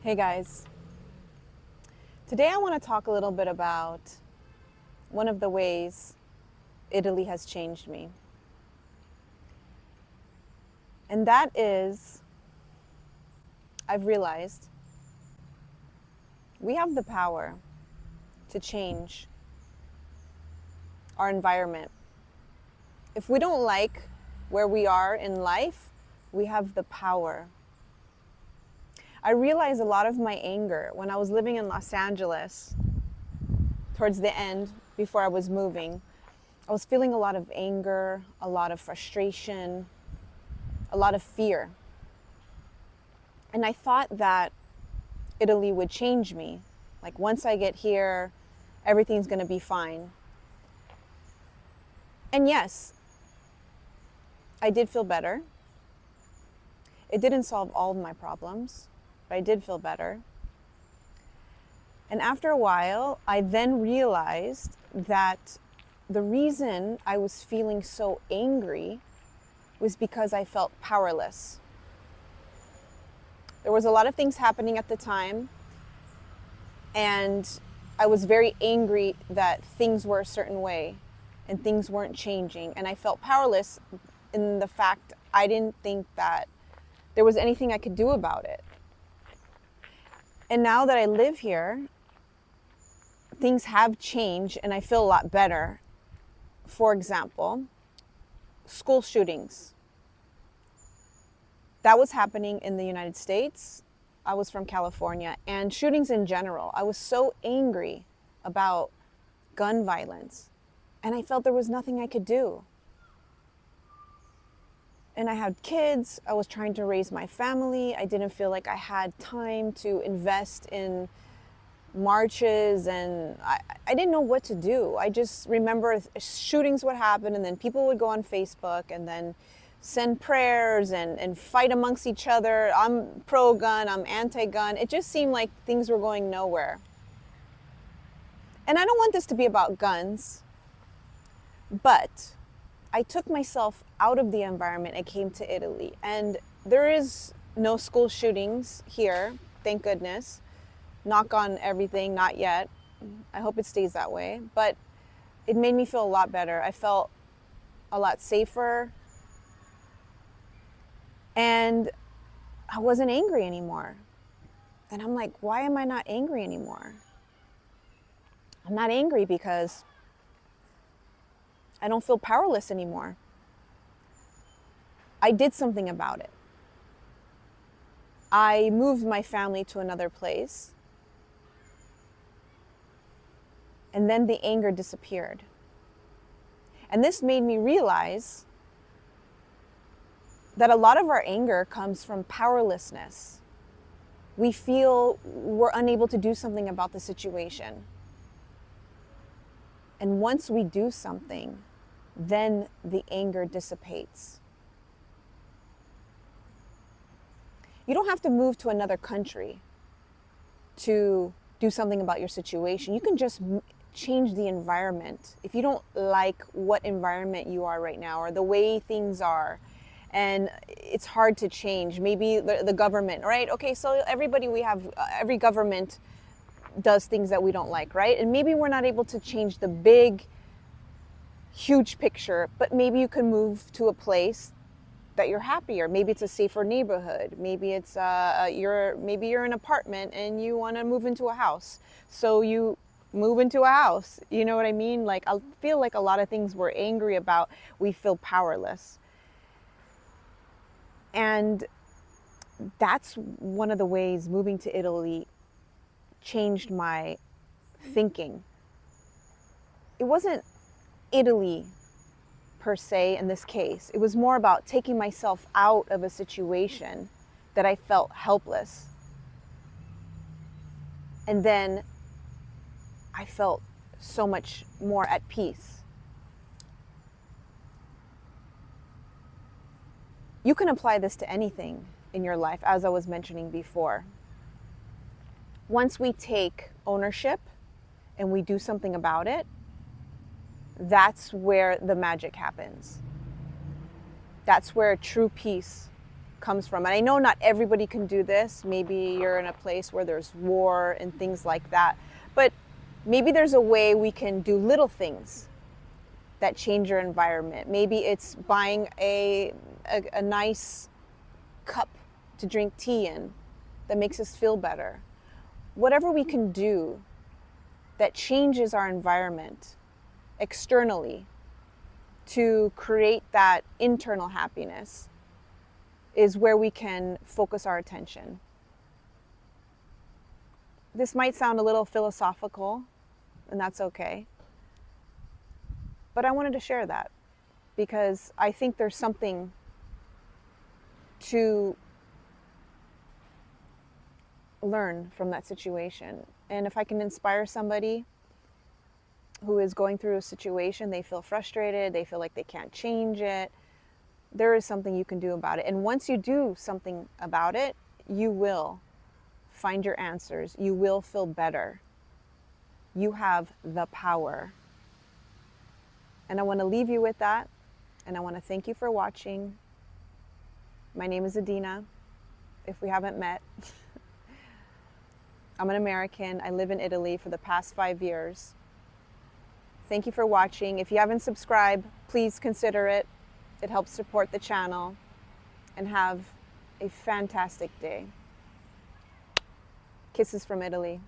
Hey guys, today I want to talk a little bit about one of the ways Italy has changed me. And that is, I've realized we have the power to change our environment. If we don't like where we are in life, we have the power. I realized a lot of my anger when I was living in Los Angeles towards the end before I was moving. I was feeling a lot of anger, a lot of frustration, a lot of fear. And I thought that Italy would change me. Like once I get here, everything's going to be fine. And yes, I did feel better. It didn't solve all of my problems, but I did feel better. And after a while, I then realized that the reason I was feeling so angry was because I felt powerless. There was a lot of things happening at the time, and I was very angry that things were a certain way and things weren't changing. And I felt powerless in the fact I didn't think that there was anything I could do about it. And now that I live here, things have changed and I feel a lot better. For example, school shootings. That was happening in the United States. I was from California, and shootings in general. I was so angry about gun violence, and I felt there was nothing I could do. And I had kids. I was trying to raise my family. I didn't feel like I had time to invest in marches, and I didn't know what to do. I just remember shootings would happen, and then people would go on Facebook and then send prayers and fight amongst each other. I'm pro-gun, I'm anti-gun. It just seemed like things were going nowhere. And I don't want this to be about guns, but I took myself out of the environment and came to Italy. And there is no school shootings here, thank goodness. Knock on everything, not yet. I hope it stays that way. But it made me feel a lot better. I felt a lot safer. And I wasn't angry anymore. And I'm like, why am I not angry anymore? I'm not angry because I don't feel powerless anymore. I did something about it. I moved my family to another place. And then the anger disappeared. And this made me realize that a lot of our anger comes from powerlessness. We feel we're unable to do something about the situation. And once we do something, then the anger dissipates. You don't have to move to another country to do something about your situation. You can just change the environment. If you don't like what environment you are right now or the way things are, and it's hard to change. Maybe the government, right? Okay, so every government does things that we don't like, right? And maybe we're not able to change the big, huge picture, but maybe you can move to a place that you're happier. Maybe it's a safer neighborhood. Maybe it's maybe you're an apartment and you want to move into a house. So you move into a house. You know what I mean? Like I feel like a lot of things we're angry about, we feel powerless. And that's one of the ways moving to Italy changed my thinking. It wasn't Italy per se in this case. It was more about taking myself out of a situation that I felt helpless. And then I felt so much more at peace. You can apply this to anything in your life, as I was mentioning before. Once we take ownership and we do something about it, that's where the magic happens. That's where true peace comes from. And I know not everybody can do this. Maybe you're in a place where there's war and things like that. But maybe there's a way we can do little things that change your environment. Maybe it's buying a nice cup to drink tea in that makes us feel better. Whatever we can do that changes our environment externally to create that internal happiness is where we can focus our attention. This might sound a little philosophical, and that's okay. But I wanted to share that because I think there's something to learn from that situation. And if I can inspire somebody who is going through a situation, they feel frustrated, they feel like they can't change it, there is something you can do about it. And once you do something about it, you will find your answers. You will feel better. You have the power. And I want to leave you with that. And I want to thank you for watching. My name is Adina, if we haven't met. I'm an American. I live in Italy for the past 5 years. Thank you for watching. If you haven't subscribed, please consider it. It helps support the channel. And have a fantastic day. Kisses from Italy.